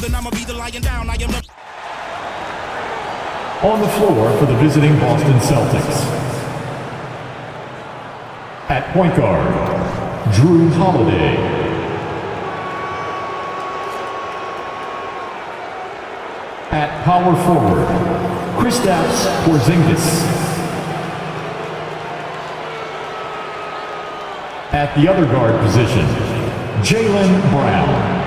then I'ma be the lying down. I am the... On the floor for the visiting Boston Celtics. At point guard, Drew Holiday. At power forward, Kristaps Porzingis. At the other guard position, Jaylen Brown.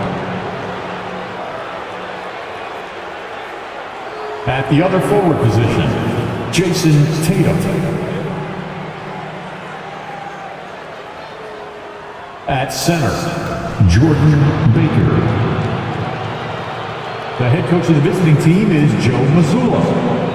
At the other forward position, Jason Tatum. At center, Jordan Baker. The head coach of the visiting team is Joe Mazzulla.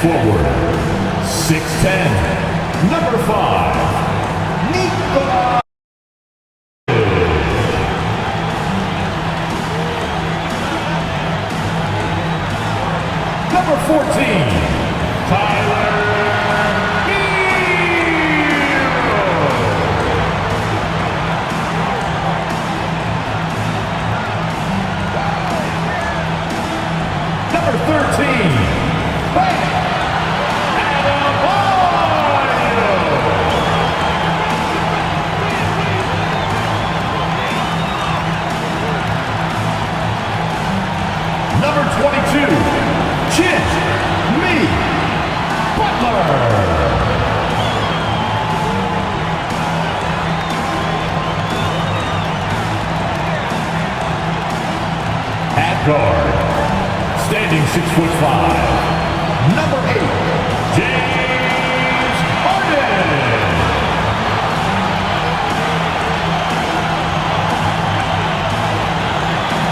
Forward, 6'10", number 5, Nikola. Number 14, Tyler Hero. Number 13, Number 22, Jimmy Butler. At guard, standing 6'5", number 8, James Harden.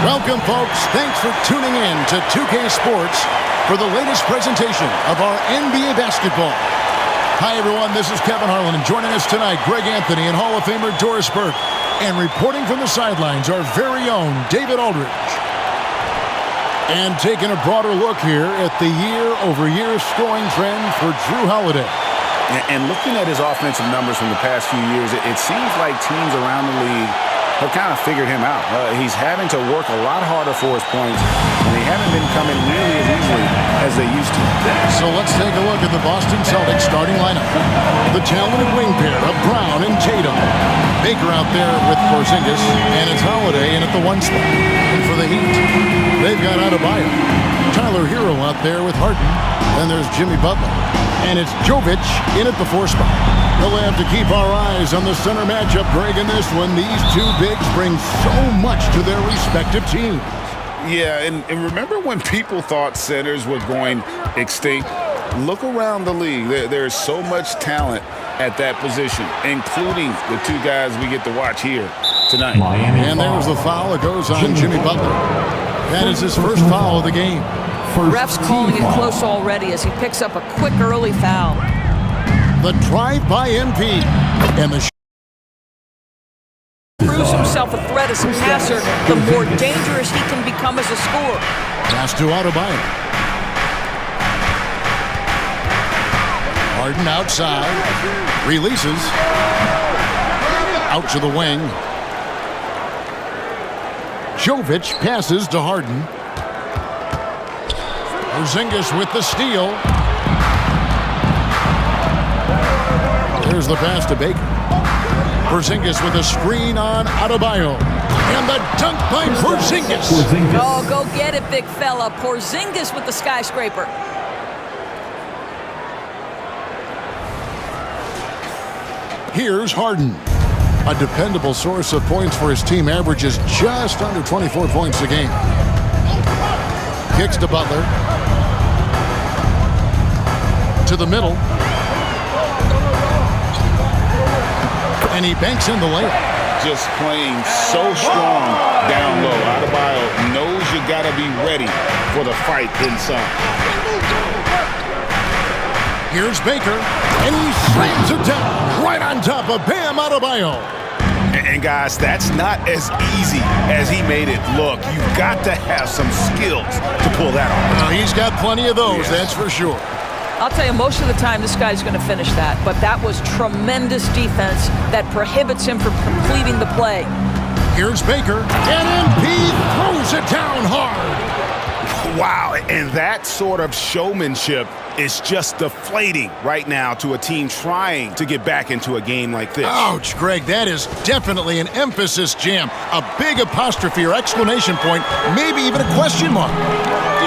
Welcome, folks. Thanks for tuning in to 2K Sports for the latest presentation of our NBA basketball. Hi, everyone. This is Kevin Harlan, and joining us tonight, Greg Anthony and Hall of Famer Doris Burke. And reporting from the sidelines, our very own David Aldridge. And taking a broader look here at the year-over-year scoring trend for Drew Holiday. And looking at his offensive numbers from the past few years, it seems like teams around the league have kind of figured him out. He's having to work a lot harder for his points, and they haven't been coming nearly as easily as they used to. So let's take a look at the Boston Celtics starting lineup. The talented wing pair of Brown and Tatum. Baker out there with Porzingis, and it's Holiday in at the 1 spot. And for the Heat, they've got Adebayo. Tyler Hero out there with Harden. Then there's Jimmy Butler. And it's Jovic in at the 4 spot. We'll have to keep our eyes on the center matchup, Greg, in this one. These two bigs bring so much to their respective teams. Yeah, and remember when people thought centers were going extinct? Look around the league. There's so much talent at that position, including the two guys we get to watch here tonight. And there's the foul that goes on Jimmy Butler. That is his first foul of the game. Ref's calling it close already as he picks up a quick early foul. The drive by MP. And the proves himself a threat as a passer, the more dangerous he can become as a scorer. pass to Adebayo. Harden outside. Releases. Out to the wing. Jovic passes to Harden. Porzingis with the steal. There's the pass to Baker. Porzingis with a screen on Adebayo. And the dunk by Porzingis. Oh, go get it, big fella. Porzingis with the skyscraper. Here's Harden. A dependable source of points for his team, averages just under 24 points a game. Kicks to Butler. To the middle. And he banks in the layup. Just playing so strong down low. Adebayo knows you got to be ready for the fight inside. Here's Baker, and he slams it down right on top of Bam Adebayo. And guys, that's not as easy as he made it look. You've got to have some skills to pull that off. Well, he's got plenty of those, that's for sure. I'll tell you, most of the time this guy's going to finish that, but that was tremendous defense that prohibits him from completing the play. Here's Baker, and MP throws it down hard. Wow, and that sort of showmanship is just deflating right now to a team trying to get back into a game like this. Ouch, Greg, that is definitely an emphasis jam. A big apostrophe or exclamation point, maybe even a question mark.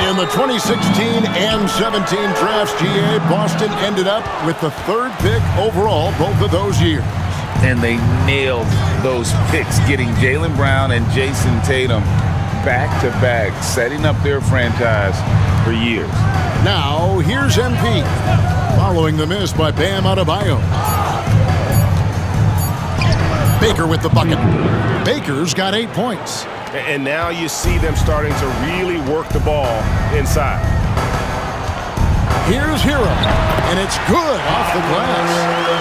In the 2016 and 17 drafts, GA, Boston ended up with the 3rd pick overall both of those years. And they nailed those picks, getting Jaylen Brown and Jason Tatum back-to-back, setting up their franchise for years. Now, here's MP, following the miss by Bam Adebayo. Baker with the bucket. Baker's got 8 points. And now you see them starting to really work the ball inside. Here's Hero, and it's good off the glass.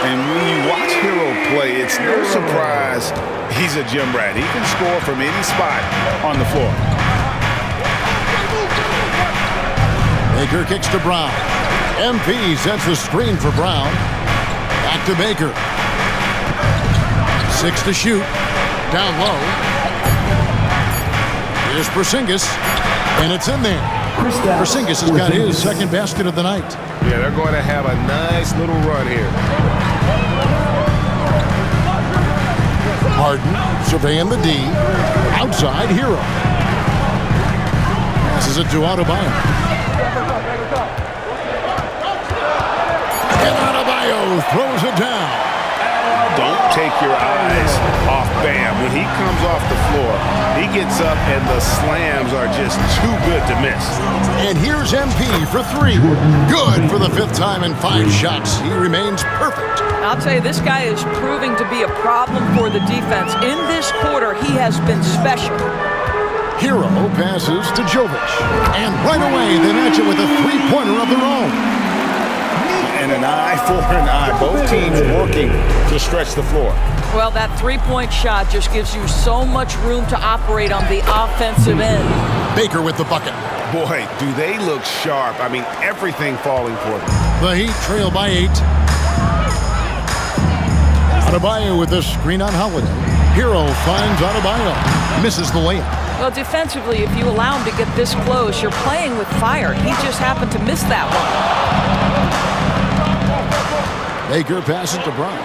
And when you watch Hero play, it's no surprise he's a gym rat. He can score from any spot on the floor. Baker kicks to Brown. MP sets the screen for Brown. Back to Baker. 6 to shoot. Down low. Here's Porzingis, and it's in there. Porzingis has got his 2nd basket of the night. Yeah, they're going to have a nice little run here. Harden surveying the D. Outside, Hero. Passes it to Adebayo. And Adebayo throws it down. Don't take your eyes off Bam. When he comes off the floor, he gets up and the slams are just too good to miss. And here's MP for 3. Good for the 5th time in 5 shots. He remains perfect. I'll tell you, this guy is proving to be a problem for the defense. In this quarter, he has been special. Hero passes to Jovic. And right away, they match it with a 3-pointer of their own. And an eye for an eye. Both teams working to stretch the floor. Well, that 3-point shot just gives you so much room to operate on the offensive end. Baker with the bucket. Boy, do they look sharp. I mean, everything falling for them. The Heat trail by 8. Adebayo with the screen on Holiday. Hero finds Adebayo. Misses the layup. Well, defensively, if you allow him to get this close, you're playing with fire. He just happened to miss that one. Baker passes to Brown.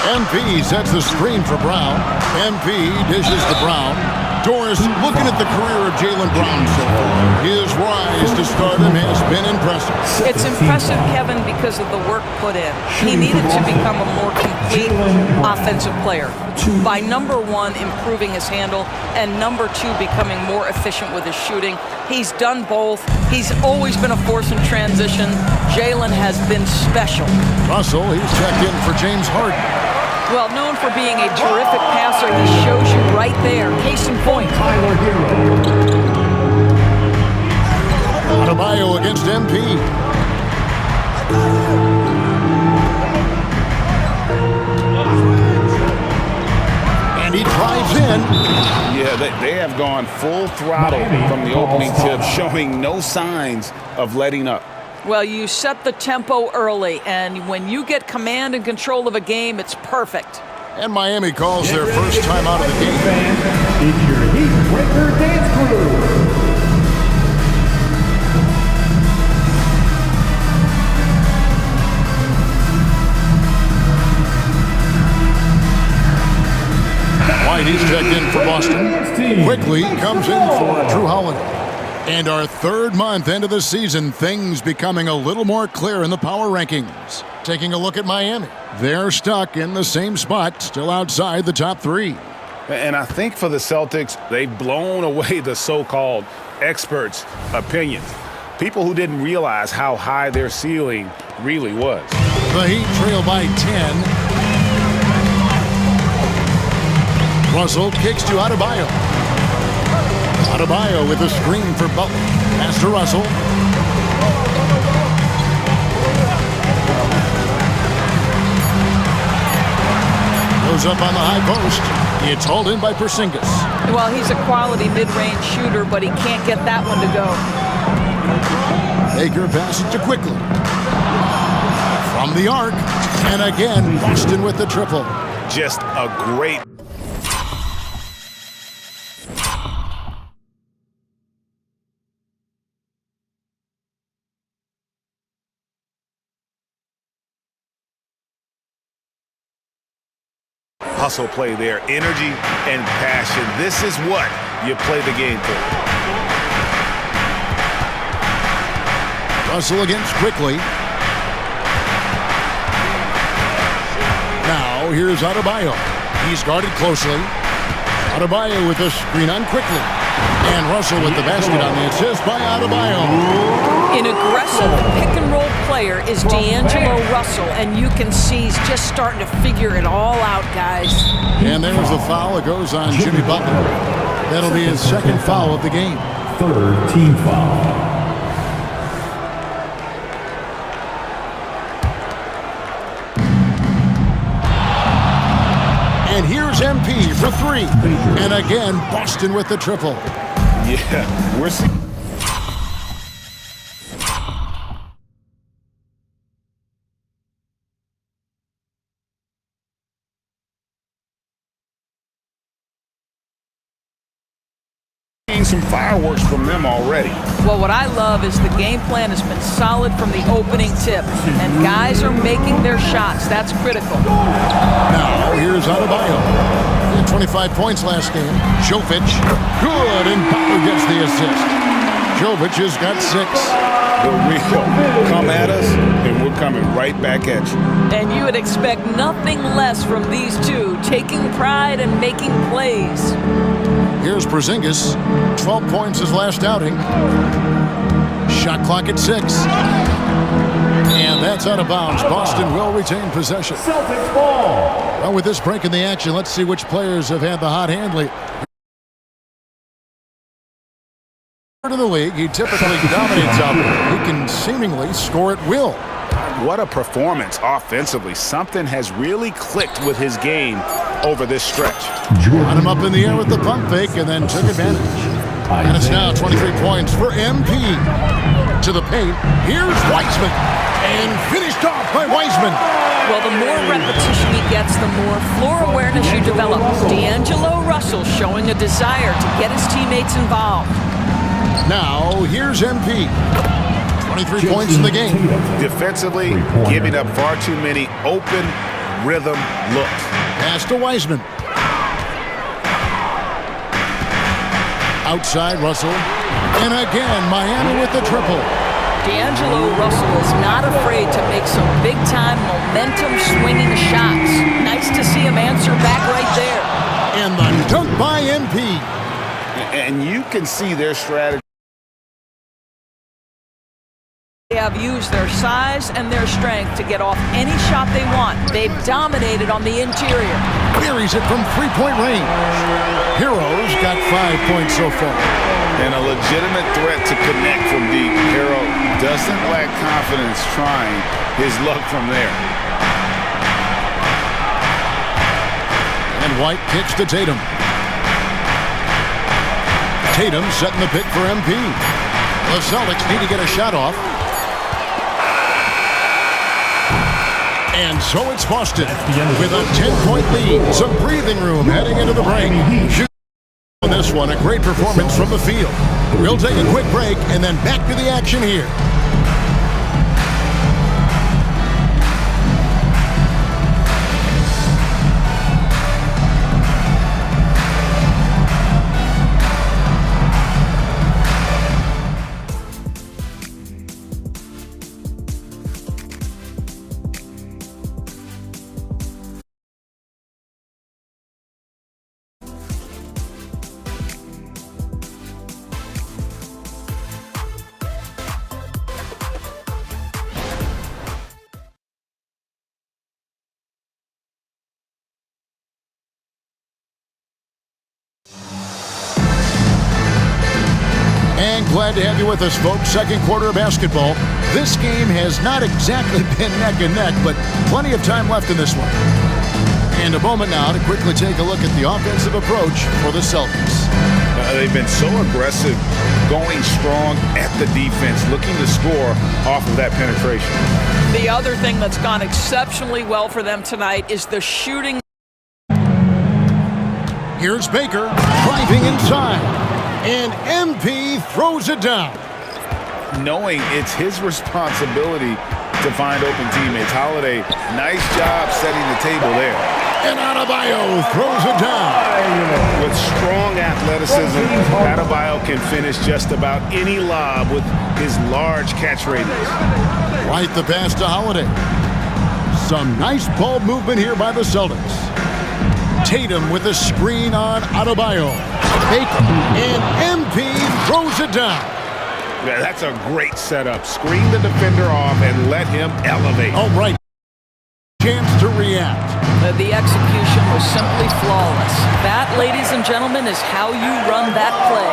MP sets the screen for Brown. MP dishes to Brown. Doris looking at the career of Jaylen Brown so far. His rise to stardom has been impressive. It's impressive, Kevin, because of the work put in. He needed to become a more complete offensive player. By number 1, improving his handle, and number 2, becoming more efficient with his shooting. He's done both. He's always been a force in transition. Jaylen has been special. Russell, he's checked in for James Harden. Well, known for being a terrific passer, he shows you right there. Case in point. Adebayo against MP. And he drives in. Yeah, they have gone full throttle from the opening tip, showing no signs of letting up. Well, you set the tempo early, and when you get command and control of a game, it's perfect. And Miami calls their first time out of the game. It's your Heat Breaker Dance Crew. Whitey's checked in for Boston. Quickly comes in for Drew Holiday. And our 3rd month into the season, things becoming a little more clear in the power rankings. Taking a look at Miami. They're stuck in the same spot, still outside the top 3. And I think for the Celtics, they've blown away the so-called experts' opinions. People who didn't realize how high their ceiling really was. The Heat trail by 10. Russell kicks to Adebayo. Adebayo with a screen for Butler. Pass to Russell. Goes up on the high post. It's hauled in by Porzingis. Well, he's a quality mid-range shooter, but he can't get that one to go. Baker passes to quickly. From the arc. And again, Boston with the triple. Just a great... hustle play there. Energy and passion. This is what you play the game for. Russell against quickly. Now here's Adebayo. He's guarded closely. Adebayo with a screen on quickly. And Russell with the basket on the assist by Adebayo. An aggressive pick-and-roll player is D'Angelo Russell, and you can see he's just starting to figure it all out, guys. And there's the foul. It goes on Jimmy Butler. That'll be his second foul of the game. Third team foul. And here's MP for three. And again, Boston with the triple. Yeah, we're seeing... some fireworks from them already. Well, what I love is the game plan has been solid from the opening tip, and guys are making their shots. That's critical. Now, here's Adebayo. He had 25 points last game. Jovic, good, and Butler gets the assist. Jovic has got 6. The real come at us, and we're coming right back at you. And you would expect nothing less from these two, taking pride and making plays. Here's Porzingis. 12 points his last outing. Shot clock at 6. And that's out of bounds. Boston will retain possession. Celtics ball. Well, with this break in the action, let's see which players have had the hot hand lately. In the league, he typically dominates out there. He can seemingly score at will. What a performance offensively. Something has really clicked with his game over this stretch. Got him up in the air with the pump fake and then took advantage. And it's now 23 points for MP. To the paint, here's Wiseman. And finished off by Wiseman. Well, the more repetition he gets, the more floor awareness you develop. D'Angelo Russell showing a desire to get his teammates involved. Now, here's MP. 23 points in the game. Defensively, giving up far too many open rhythm looks. Pass to Wiseman. Outside Russell. And again, Miami with the triple. D'Angelo Russell is not afraid to make some big-time momentum-swinging shots. Nice to see him answer back right there. And the dunk by MP. And you can see their strategy. They have used their size and their strength to get off any shot they want. They've dominated on the interior. Buries it from three-point range. Hero's got 5 points so far. And a legitimate threat to connect from deep. Hero doesn't lack confidence trying his luck from there. And White kicks to Tatum. Tatum setting the pick for MP. The Celtics need to get a shot off. And so it's Boston with a 10-point lead. Some breathing room heading into the break. On this one, a great performance from the field. We'll take a quick break and then back to the action here. And glad to have you with us, folks. Second quarter of basketball. This game has not exactly been neck and neck, but plenty of time left in this one. And a moment now to quickly take a look at the offensive approach for the Celtics. They've been so aggressive, going strong at the defense, looking to score off of that penetration. The other thing that's gone exceptionally well for them tonight is the shooting. Here's Baker driving inside, and MP throws it down. Knowing it's his responsibility to find open teammates. Holiday, nice job setting the table there. And Adebayo throws it down. With strong athleticism, Adebayo can finish just about any lob with his large catch radius. Right the pass to Holiday. Some nice ball movement here by the Celtics. Tatum with a screen on Adebayo. Baker and MP throws it down. Yeah, that's a great setup. Screen the defender off and let him elevate. All right. Chance to react. The execution was simply flawless. That, ladies and gentlemen, is how you run that play.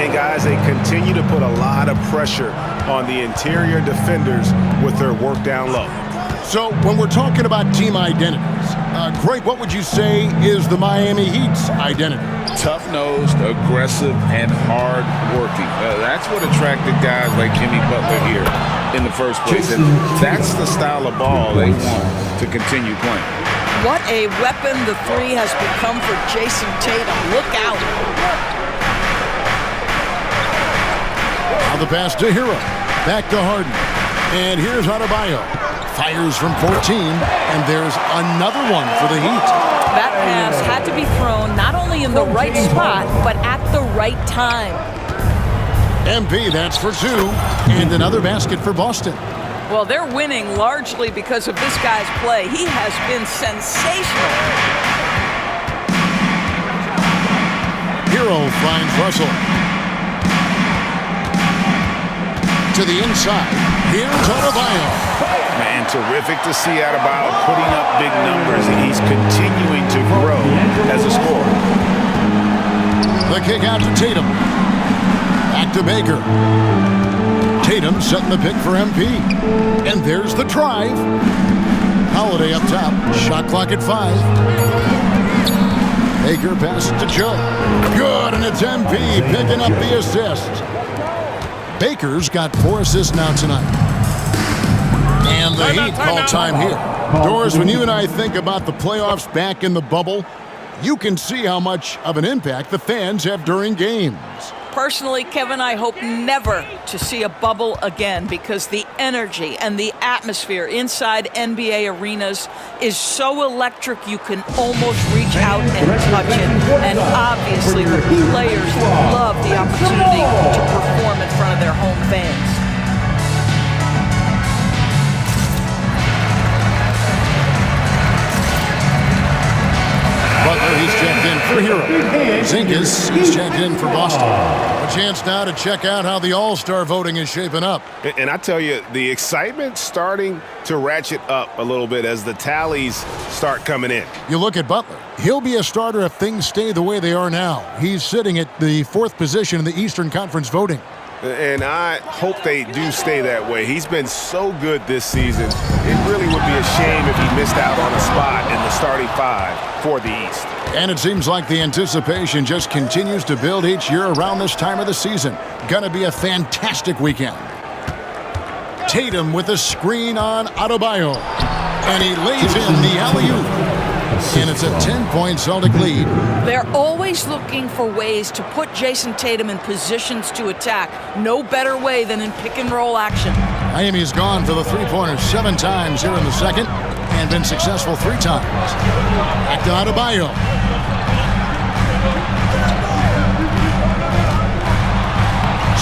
And guys, they continue to put a lot of pressure on the interior defenders with their work down low. So when we're talking about team identities, Greg, what would you say is the Miami Heat's identity? Tough-nosed, aggressive, and hard-working. That's what attracted guys like Jimmy Butler here in the first place. And that's the style of ball they want to continue playing. What a weapon the three has become for Jason Tatum. Look out. Now the pass to Hero. Back to Harden. And here's Adebayo. Fires from 14, and there's another one for the Heat. That pass had to be thrown not only in the right spot, but at the right time. MP, that's for two, and another basket for Boston. Well, they're winning largely because of this guy's play. He has been sensational. Hero finds Russell. To the inside. Here's Adebayo. Man, terrific to see Adebayo putting up big numbers, and he's continuing to grow as a scorer. The kick out to Tatum. Back to Baker. Tatum setting the pick for MP. And there's the drive. Holiday up top. Shot clock at 5. Baker passes to Joe. Good, and it's MP picking up the assist. Baker's got 4 assists now tonight. And the Heat call time here. Doris, when you and I think about the playoffs back in the bubble, you can see how much of an impact the fans have during games. Personally, Kevin, I hope never to see a bubble again because the energy and the atmosphere inside NBA arenas is so electric you can almost reach out and touch it. And obviously, the players love the opportunity to perform in front of their home fans. Butler, he's checked in for Hero. Zingas, he's checked in for Boston. A chance now to check out how the All-Star voting is shaping up. And I tell you, the excitement's starting to ratchet up a little bit as the tallies start coming in. You look at Butler. He'll be a starter if things stay the way they are now. He's sitting at the 4th position in the Eastern Conference voting. And I hope they do stay that way. He's been so good this season. It really would be a shame if he missed out on a spot in the starting 5 for the East. And it seems like the anticipation just continues to build each year around this time of the season. Gonna be a fantastic weekend. Tatum with a screen on Adebayo. And he lays in the alley-oop. And it's a 10-point Celtic lead. They're always looking for ways to put Jason Tatum in positions to attack. No better way than in pick-and-roll action. Miami's gone for the three-pointer 7 times here in the second and been successful 3 times. Back to Adebayo.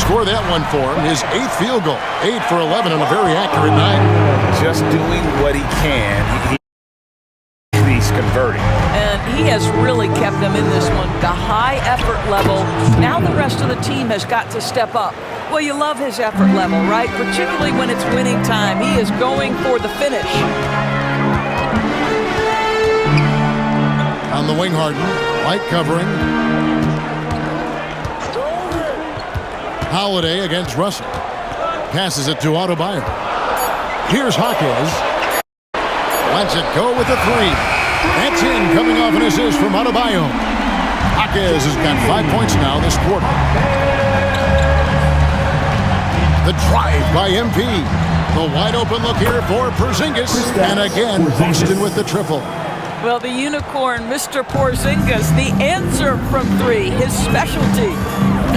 Score that one for him. His 8th field goal. 8 for 11 on a very accurate night. Just doing what he can. He's converting. And he has really kept them in this one. The high effort level. Now the rest of the team has got to step up. Well, you love his effort level, right? Particularly when it's winning time. He is going for the finish. On the wing, Harden. Light covering. Holiday against Russell. Passes it to Adebayo. Here's Hawkins. Lets it go with a 3. That's in, coming off an assist from Adebayo. Jaquez has got 5 points now this quarter. The drive by MP. The wide open look here for Porzingis. And again, Boston with the triple. Well, the unicorn, Mr. Porzingis, the answer from three, his specialty.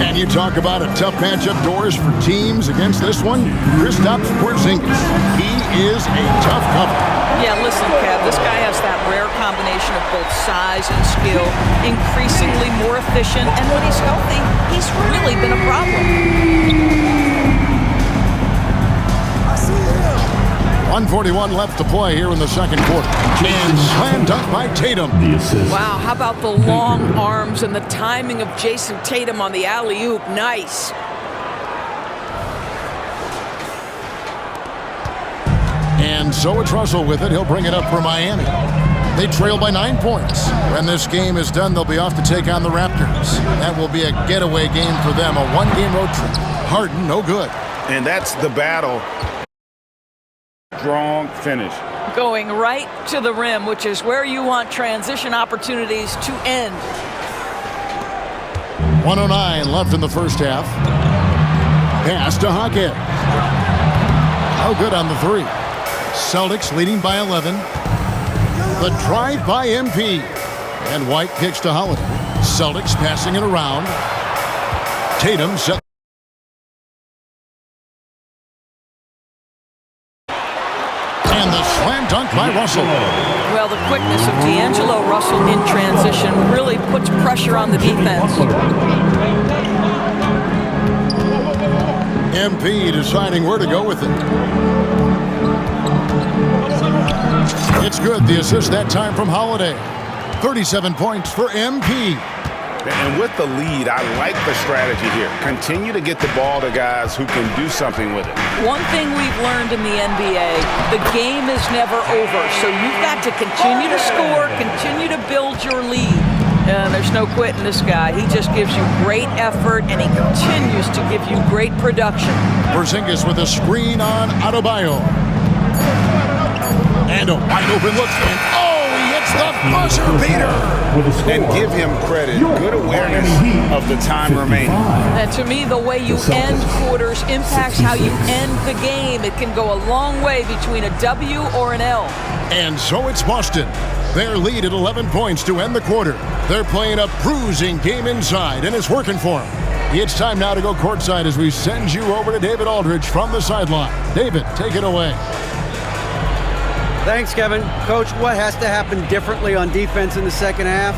And you talk about a tough matchup doors for teams against this one. Kristaps Porzingis. He is a tough cover. Yeah, listen, Kev, this guy has that rare combination of both size and skill, increasingly more efficient, and when he's healthy, he's really been a problem. 1:41 left to play here in the second quarter. And slam dunk by Tatum. The assist. Wow, how about the long arms and the timing of Jason Tatum on the alley-oop? Nice. And so it's Russell with it. He'll bring it up for Miami. They trail by 9 points. When this game is done, they'll be off to take on the Raptors. That will be a getaway game for them, a one-game road trip. Harden, no good. And that's the battle. Strong finish. Going right to the rim, which is where you want transition opportunities to end. 1:09 left in the first half. Pass to Jaquez. No good on the three. Celtics leading by 11. The drive by MP. And White kicks to Holiday. Celtics passing it around. Tatum set. And the slam dunk by Russell. Well, the quickness of D'Angelo Russell in transition really puts pressure on the defense. MP deciding where to go with it. It's good. The assist that time from Holiday. 37 points for MP. And with the lead, I like the strategy here. Continue to get the ball to guys who can do something with it. One thing we've learned in the NBA, the game is never over. So you've got to continue to score, continue to build your lead. And there's no quitting this guy. He just gives you great effort, and he continues to give you great production. Porzingis with a screen on Adebayo. And a wide open look. And he hits the buzzer beater. And give him credit. Good awareness of the time remaining. And to me, the way you end quarters impacts how you end the game. It can go a long way between a W or an L. And so it's Boston. Their lead at 11 points to end the quarter. They're playing a bruising game inside, and it's working for them. It's time now to go courtside as we send you over to David Aldridge from the sideline. David, take it away. Thanks, Kevin. Coach, what has to happen differently on defense in the second half?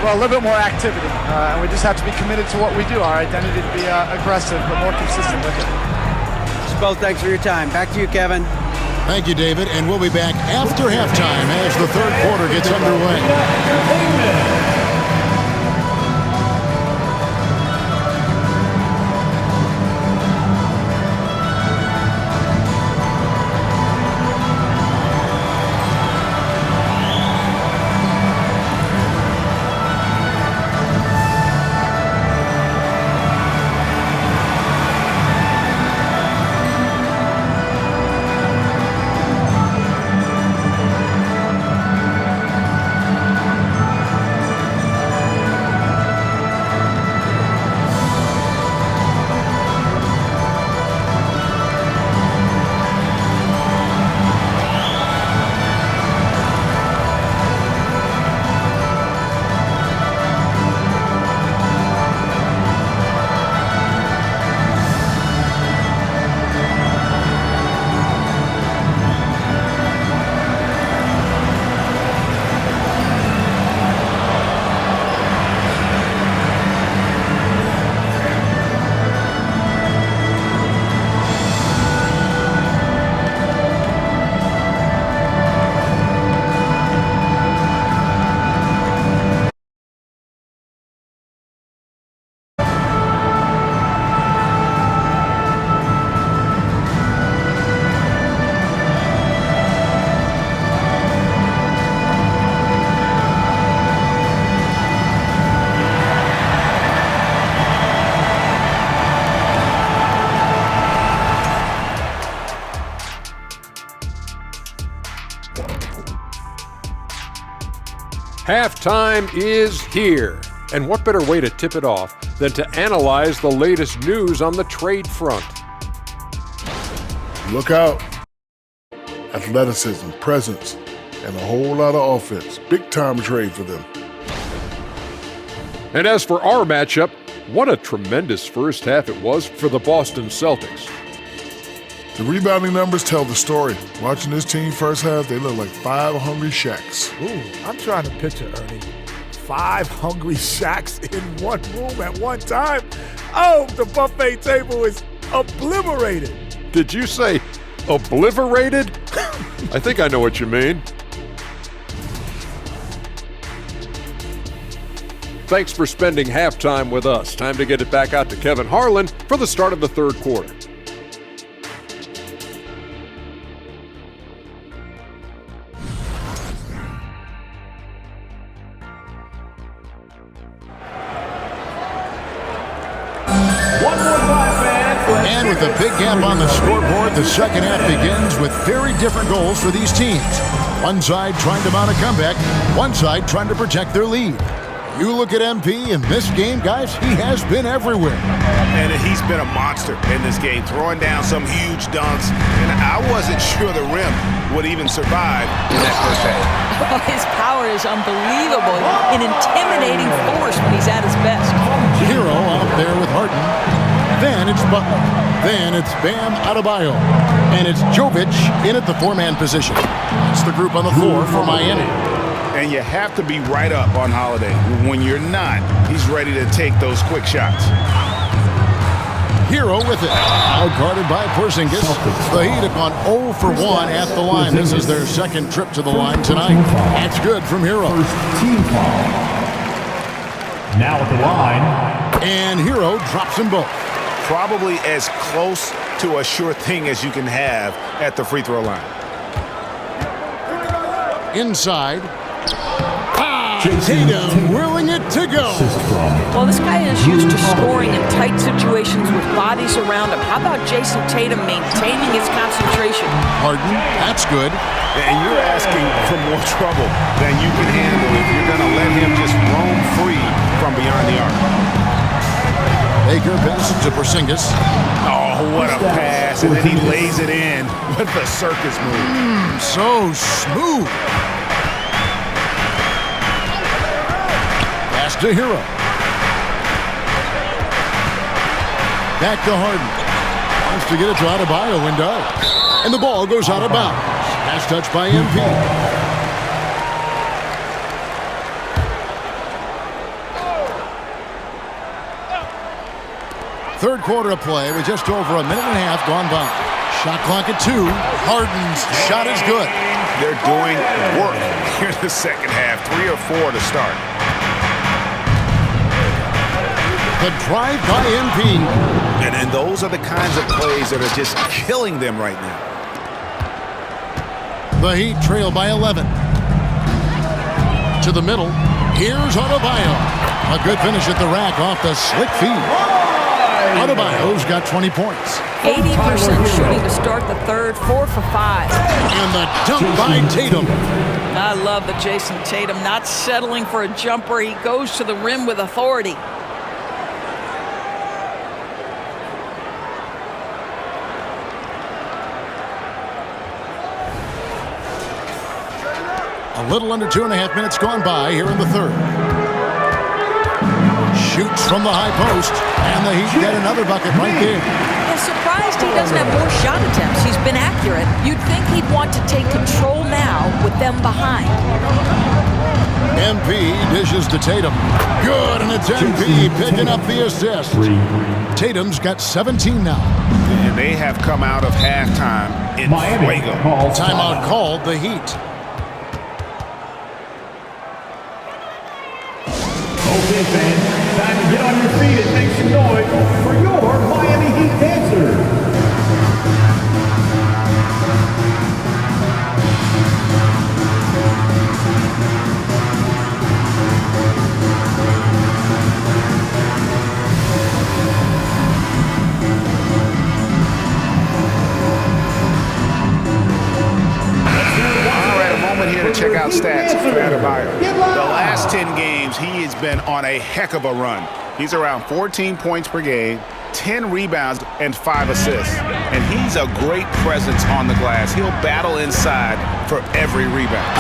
Well, a little bit more activity. And we just have to be committed to what we do. Our identity to be aggressive, but more consistent with it. Both, thanks for your time. Back to you, Kevin. Thank you, David. And we'll be back after halftime as the third quarter gets underway. Halftime is here. And what better way to tip it off than to analyze the latest news on the trade front? Look out. Athleticism, presence, and a whole lot of offense. Big-time trade for them. And as for our matchup, what a tremendous first half it was for the Boston Celtics. The rebounding numbers tell the story. Watching this team first half, they look like 5 hungry Shaqs. Ooh, I'm trying to picture, Ernie. 5 hungry Shaqs in one room at one time. Oh, the buffet table is obliterated. Did you say obliterated? I think I know what you mean. Thanks for spending halftime with us. Time to get it back out to Kevin Harlan for the start of the third quarter. And with a big gap on the scoreboard, the second half begins with very different goals for these teams. One side trying to mount a comeback, one side trying to protect their lead. You look at MP in this game, guys, he has been everywhere. And he's been a monster in this game, throwing down some huge dunks. And I wasn't sure the rim would even survive in that first half. His power is unbelievable, an intimidating force when he's at his best. Hero out there with Harden. Then it's Butler. Then it's Bam Adebayo. And it's Jovic in at the four-man position. That's the group on the floor for Miami. And you have to be right up on Holiday. When you're not, he's ready to take those quick shots. Hero with it. Out guarded by Porzingis. The Heat have gone 0 for 1 at the line. This is their second trip to the line tonight. That's good from Hero. First team foul. Now at the line. And Hero drops them both. Probably as close to a sure thing as you can have at the free throw line. Inside. Tatum whirling it to go. Well, this guy is used to scoring in tight situations with bodies around him. How about Jason Tatum maintaining his concentration? Harden, that's good. And you're asking for more trouble than you can handle if you're going to let him just roam free from beyond the arc. Baker passes to Porzingis. Oh, what a pass. And then he lays it in with the circus move. So smooth. Pass to Hero. Back to Harden. Wants to get it to Adebayo and does. And the ball goes out of bounds. Pass touch by MP. Third quarter of play with just over a minute and a half gone by. Shot clock at 2. Harden's shot is good. They're doing work here in the second half. 3 or 4 to start. The drive by MP. And those are the kinds of plays that are just killing them right now. The Heat trail by 11. To the middle. Here's Adebayo. A good finish at the rack off the slick feed. Adebayo's got 20 points. 80% shooting to start the third, 4 for 5. And the dunk by Tatum. I love the Jason Tatum not settling for a jumper. He goes to the rim with authority. A little under 2.5 minutes gone by here in the third. Shoots from the high post, and the Heat get another bucket right there. I'm surprised he doesn't have more shot attempts. He's been accurate. You'd think he'd want to take control now with them behind. MP dishes to Tatum. Good, and it's MP picking up the assist. Tatum's got 17 now. And they have come out of halftime in fuego. Timeout called the Heat. Okay, fans, time to get on your feet and make some noise for your Miami Heat dancers. check out stats for Adebayo. The last 10 games, he has been on a heck of a run. He's around 14 points per game, 10 rebounds, and 5 assists. And he's a great presence on the glass. He'll battle inside for every rebound.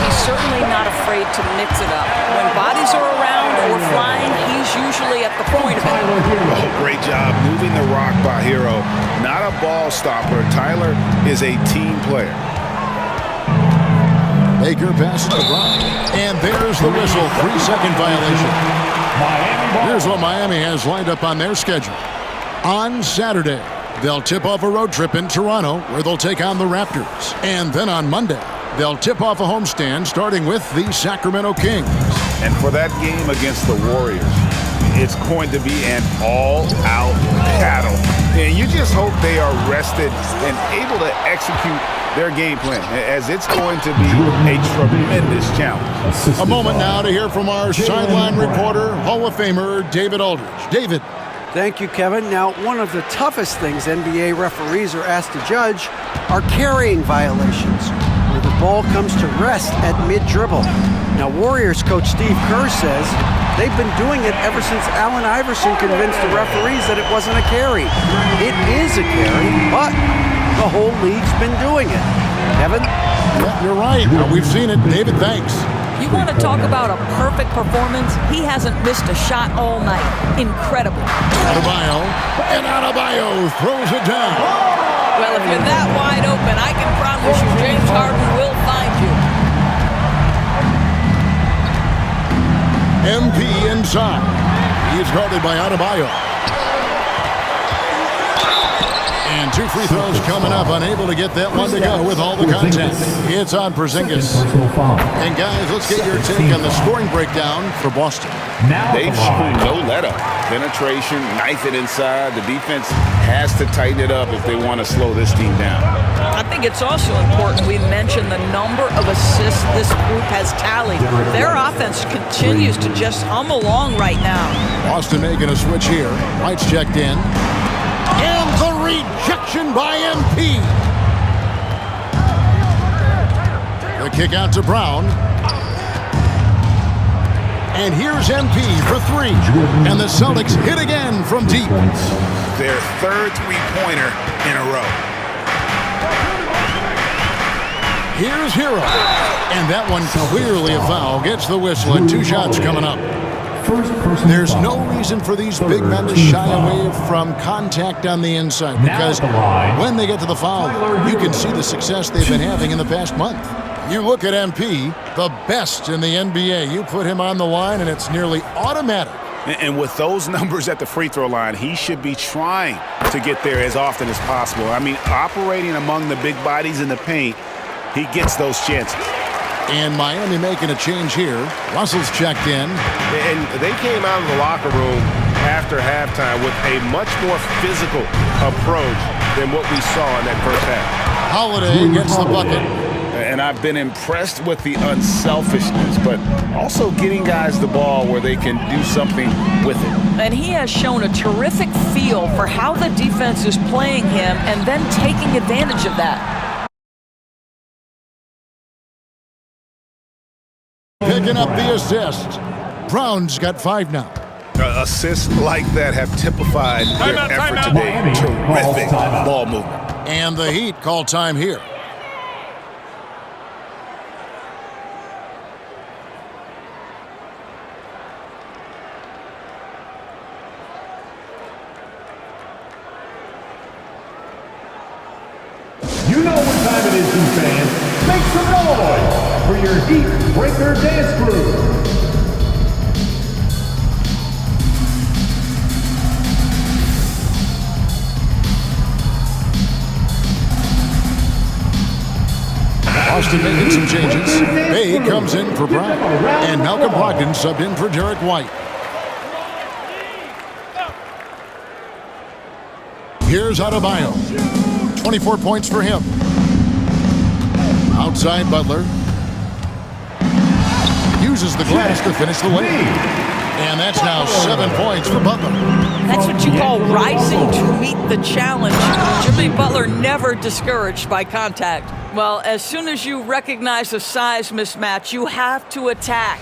He's certainly not afraid to mix it up. When bodies are around or flying, he's usually at the point of it. Oh, great job moving the rock by Hero. Not a ball stopper. Tyler is a team player. Baker passes to Brown. And there's the whistle. 3-second violation. Here's what Miami has lined up on their schedule. On Saturday, they'll tip off a road trip in Toronto where they'll take on the Raptors. And then on Monday, they'll tip off a homestand starting with the Sacramento Kings. And for that game against the Warriors, it's going to be an all-out battle. And you just hope they are rested and able to execute their game plan, as it's going to be a tremendous challenge. A moment now to hear from our sideline reporter, Hall of Famer David Aldridge. David. Thank you, Kevin. Now, one of the toughest things NBA referees are asked to judge are carrying violations, where the ball comes to rest at mid-dribble. Now, Warriors coach Steve Kerr says they've been doing it ever since Allen Iverson convinced the referees that it wasn't a carry. It is a carry, but the whole league's been doing it. Kevin? Yeah, you're right. We've seen it. David, thanks. You want to talk about a perfect performance? He hasn't missed a shot all night. Incredible. Adebayo, and Adebayo throws it down. Well, if you're that wide open, I can promise you James Harden will find you. MP inside. He is guarded by Adebayo. And 2 free throws coming up, unable to get that one to go with all the contact. It's on Porzingis. And guys, let's get your take on the scoring breakdown for Boston. They've shown no let-up. Penetration, knife it inside. The defense has to tighten it up if they want to slow this team down. I think it's also important we mention the number of assists this group has tallied. Their offense continues to just hum along right now. Boston making a switch here. White's checked in. And the rejection by MP. The kick out to Brown. And here's MP for 3. And the Celtics hit again from deep. Their third three-pointer in a row. Here's Hero. And that one clearly a foul. Gets the whistle and 2 shots coming up. There's no reason for these big men to shy away from contact on the inside, because when they get to the foul, you can see the success they've been having in the past month. You look at MP, the best in the NBA. You put him on the line, and it's nearly automatic. And with those numbers at the free throw line, he should be trying to get there as often as possible. I mean, operating among the big bodies in the paint, he gets those chances. And Miami making a change here. Russell's checked in. And they came out of the locker room after halftime with a much more physical approach than what we saw in that first half. Holiday gets the bucket. And I've been impressed with the unselfishness, but also getting guys the ball where they can do something with it. And he has shown a terrific feel for how the defense is playing him and then taking advantage of that. Picking up the assist. Brown's got 5 now. Assists like that have typified their effort today. Terrific ball movement. And the Heat call time here. You know what time it is, Heat fans. Make some noise for your Heat Breaker Dance Crew. Boston making some changes. Bay comes in for Brown. And Malcolm Brogdon subbed in for Derek White. Here's Adebayo. 24 points for him. Outside Butler. Uses the glass to finish the lane. And that's now 7 points for Butler. That's what you call rising to meet the challenge. Jimmy Butler never discouraged by contact. Well, as soon as you recognize the size mismatch, you have to attack.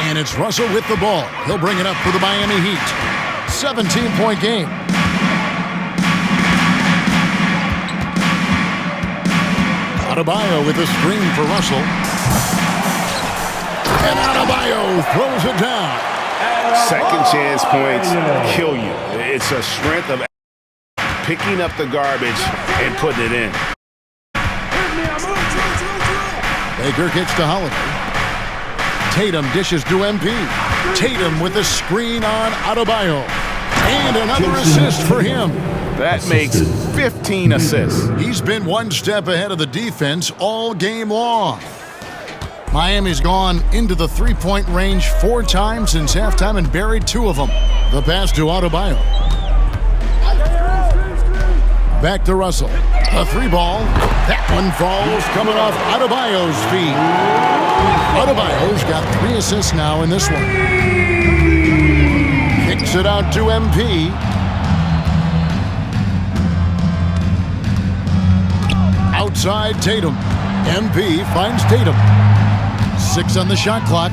And it's Russell with the ball. He'll bring it up for the Miami Heat. 17-point game. Adebayo with a screen for Russell. And Adebayo throws it down. Second chance points kill you. It's a strength of picking up the garbage and putting it in. Baker kicks to Holiday. Tatum dishes to MP. Tatum with a screen on Adebayo. And another assist for him. That makes 15 assists. He's been one step ahead of the defense all game long. Miami's gone into the three-point range 4 times since halftime and buried 2 of them. The pass to Adebayo. Back to Russell. A 3-ball. That one falls coming off Adebayo's feet. Adebayo's got 3 assists now in this one. Kicks it out to MP. Outside Tatum. MP finds Tatum. 6 on the shot clock.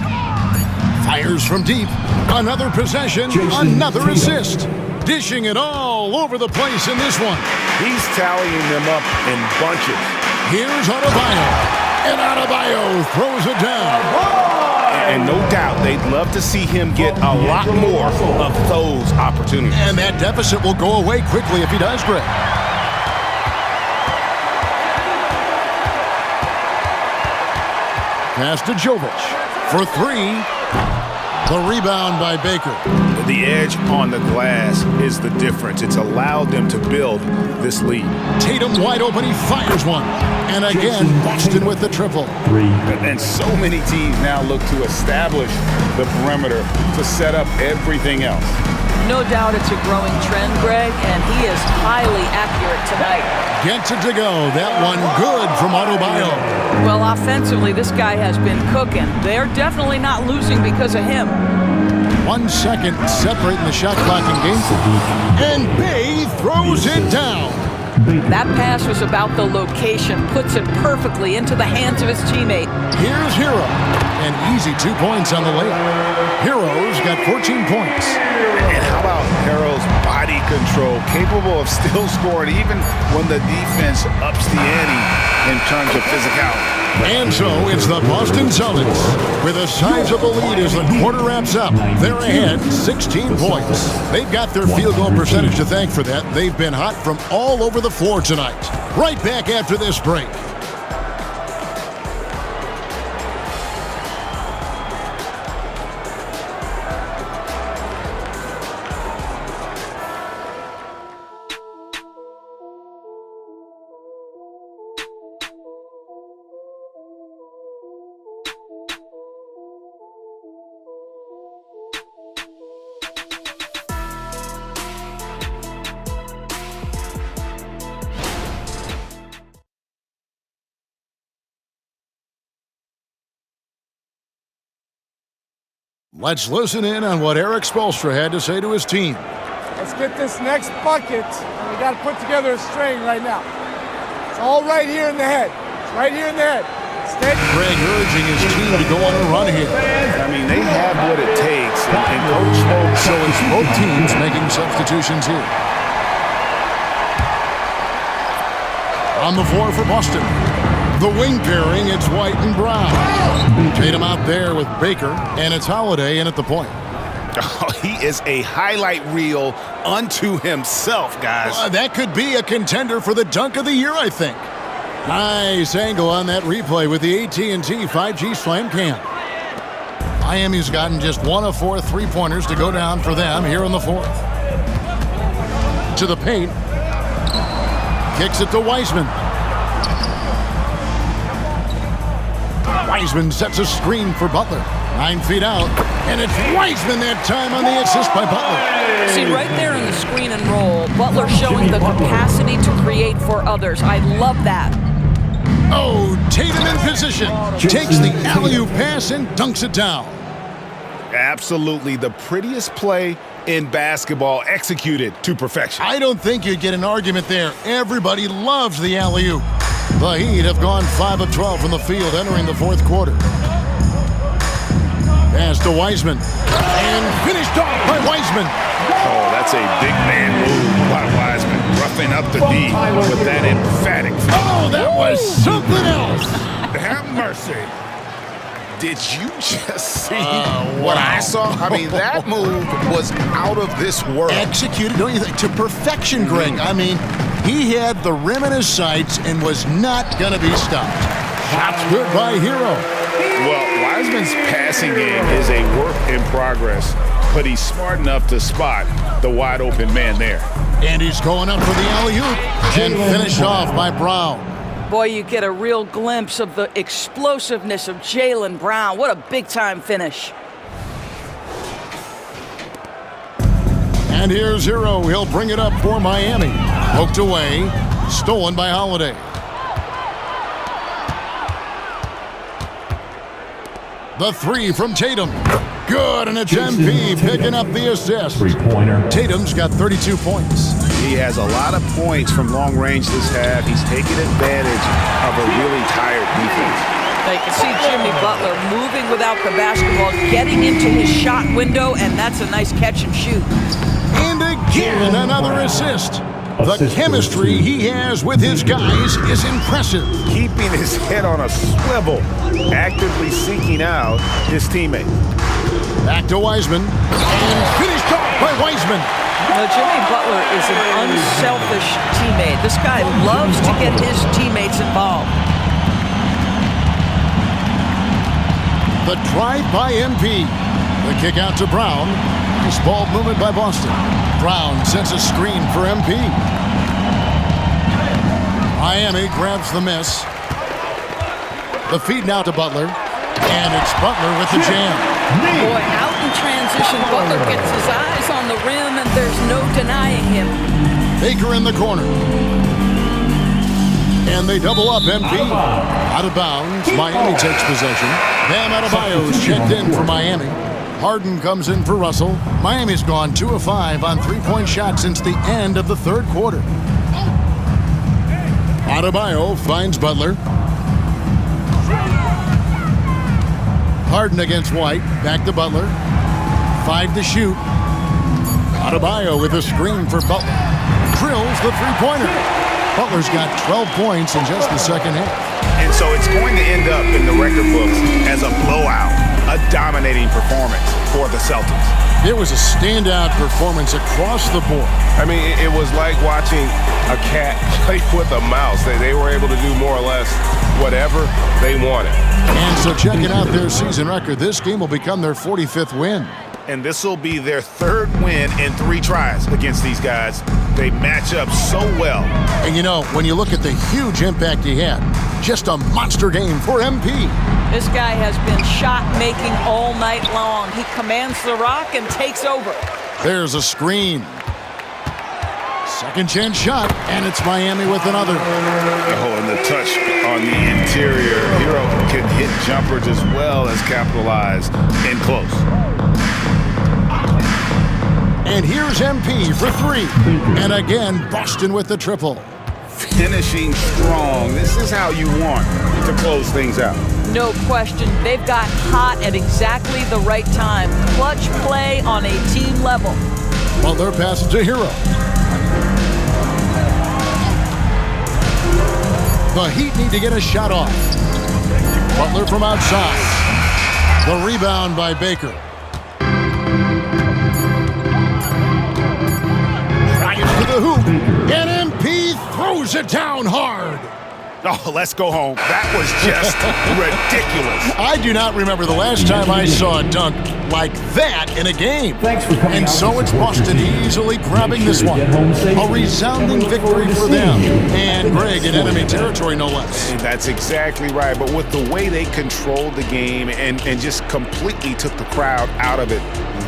Fires from deep. Another possession. Another assist. Dishing it all over the place in this one. He's tallying them up in bunches. Here's Adebayo. And Adebayo throws it down. And no doubt they'd love to see him get a lot more of those opportunities. And that deficit will go away quickly if he does, Greg. Pass to Jovic for 3. The rebound by Baker. The edge on the glass is the difference. It's allowed them to build this lead. Tatum wide open. He fires one. And again, Boston with the triple. And so many teams now look to establish the perimeter to set up everything else. No doubt it's a growing trend, Greg, and he is highly accurate tonight. Gets it to go. That one good from Adebayo. Well, offensively, this guy has been cooking. They're definitely not losing because of him. 1 second separating the shot clock in game. And Bay throws it down. That pass was about the location, puts it perfectly into the hands of his teammate. Here's Hero. An easy 2 points on the layup. Hero's got 14 points. And how about Hero's body control, capable of still scoring even when the defense ups the ante in terms of physicality. And so it's the Boston Celtics with a sizable lead as the quarter wraps up. They're ahead 16 points. They've got their field goal percentage to thank for that. They've been hot from all over the floor tonight. Right back after this break. Let's listen in on what Eric Spoelstra had to say to his team. Let's get this next bucket, and we got to put together a string right now. It's all right here in the head. It's right here in the head. Steady. Greg urging his team to go on a run here. I mean, they have what it takes, and Coach Smoke. So it's both teams making substitutions here. On the floor for Boston. The wing pairing, it's White and Brown. Tatum out there with Baker, and it's Holiday in at the point. Oh, he is a highlight reel unto himself, guys. That could be a contender for the dunk of the year, I think. Nice angle on that replay with the AT&T 5G Slam Cam. Miami's gotten just 1 of 4 3-pointers to go down for them here in the 4th. To the paint. Kicks it to Wiseman. Wiseman sets a screen for Butler. 9 feet out, and it's Wiseman that time on the assist by Butler. See, right there in the screen and roll, Butler showing the capacity to create for others. I love that. Oh, Tatum in position. Takes the alley-oop pass and dunks it down. Absolutely the prettiest play in basketball, executed to perfection. I don't think you'd get an argument there. Everybody loves the alley-oop. The Heat have gone 5 of 12 from the field entering the fourth quarter. Pass to Wiseman. And finished off by Wiseman. Oh, that's a big man move by Wiseman. Roughing up the D with that emphatic. Oh, that was something else. Have mercy. Did you just see what I saw? I mean, that move was out of this world. Executed, don't you think, to perfection, Greg. I mean, he had the rim in his sights and was not going to be stopped. Shots good by Hero. Well, Wiseman's passing game is a work in progress, but he's smart enough to spot the wide open man there. And he's going up for the alley-oop and finished off by Brown. Boy, you get a real glimpse of the explosiveness of Jaylen Brown. What a big-time finish. And here's Hero. He'll bring it up for Miami. Poked away. Stolen by Holiday. The three from Tatum. Good, and it's MP picking up the assist. Tatum's got 32 points. He has a lot of points from long range this half. He's taking advantage of a really tired defense. You can see Jimmy Butler moving without the basketball, getting into his shot window, and that's a nice catch and shoot. And again, another assist. The chemistry he has with his guys is impressive. Keeping his head on a swivel, actively seeking out his teammate. Back to Wiseman, and finished off by Wiseman. Now, Jimmy Butler is an unselfish teammate. This guy loves to get his teammates involved. The drive by MP. The kick out to Brown. Nice ball movement by Boston. Brown sends a screen for MP. Miami grabs the miss. The feed now to Butler. And it's Butler with the jam. Boy, out in transition, Butler gets his eyes on the rim, and there's no denying him. Baker in the corner. And they double up MP. Out of bounds. Miami takes possession. Bam Adebayo's checked in for Miami. Harden comes in for Russell. Miami's gone 2 of 5 on three-point shots since the end of the third quarter. Adebayo finds Butler. Harden against White. Back to Butler. 5 to shoot. Adebayo with a screen for Butler. Drills the three-pointer. Butler's got 12 points in just the second half. And so it's going to end up in the record books as a blowout, a dominating performance for the Celtics. It was a standout performance across the board. I mean, it was like watching a cat play with a mouse. They were able to do more or less whatever they wanted. And so checking out their season record, this game will become their 45th win. And this will be their third win in 3 tries against these guys. They match up so well. And you know, when you look at the huge impact he had, just a monster game for MP. This guy has been shot-making all night long. He commands the rock and takes over. There's a screen. Second chance shot, and it's Miami with another. Oh, and the touch on the interior. Hero can hit jumpers as well as capitalize in close. And here's MP for 3. And again, Boston with the triple. Finishing strong. This is how you want to close things out. No question. They've got hot at exactly the right time. Clutch play on a team level. Butler passes to Hero. The Heat need to get a shot off. Butler from outside. The rebound by Baker. To the hoop, and MP throws it down hard. Oh, let's go home. That was just ridiculous. I do not remember the last time I saw a dunk like that in a game. Thanks for coming and out so it's Boston easily grabbing this one. A A resounding victory for them. And Greg in enemy territory, no less. That's exactly right. But with the way they controlled the game and just completely took the crowd out of it,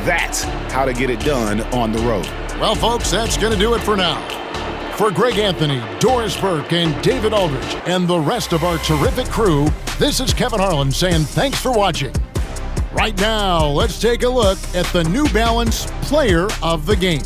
that's how to get it done on the road. Well, folks, that's going to do it for now. For Greg Anthony, Doris Burke, and David Aldridge, and the rest of our terrific crew, this is Kevin Harlan saying thanks for watching. Right now, let's take a look at the New Balance Player of the Game.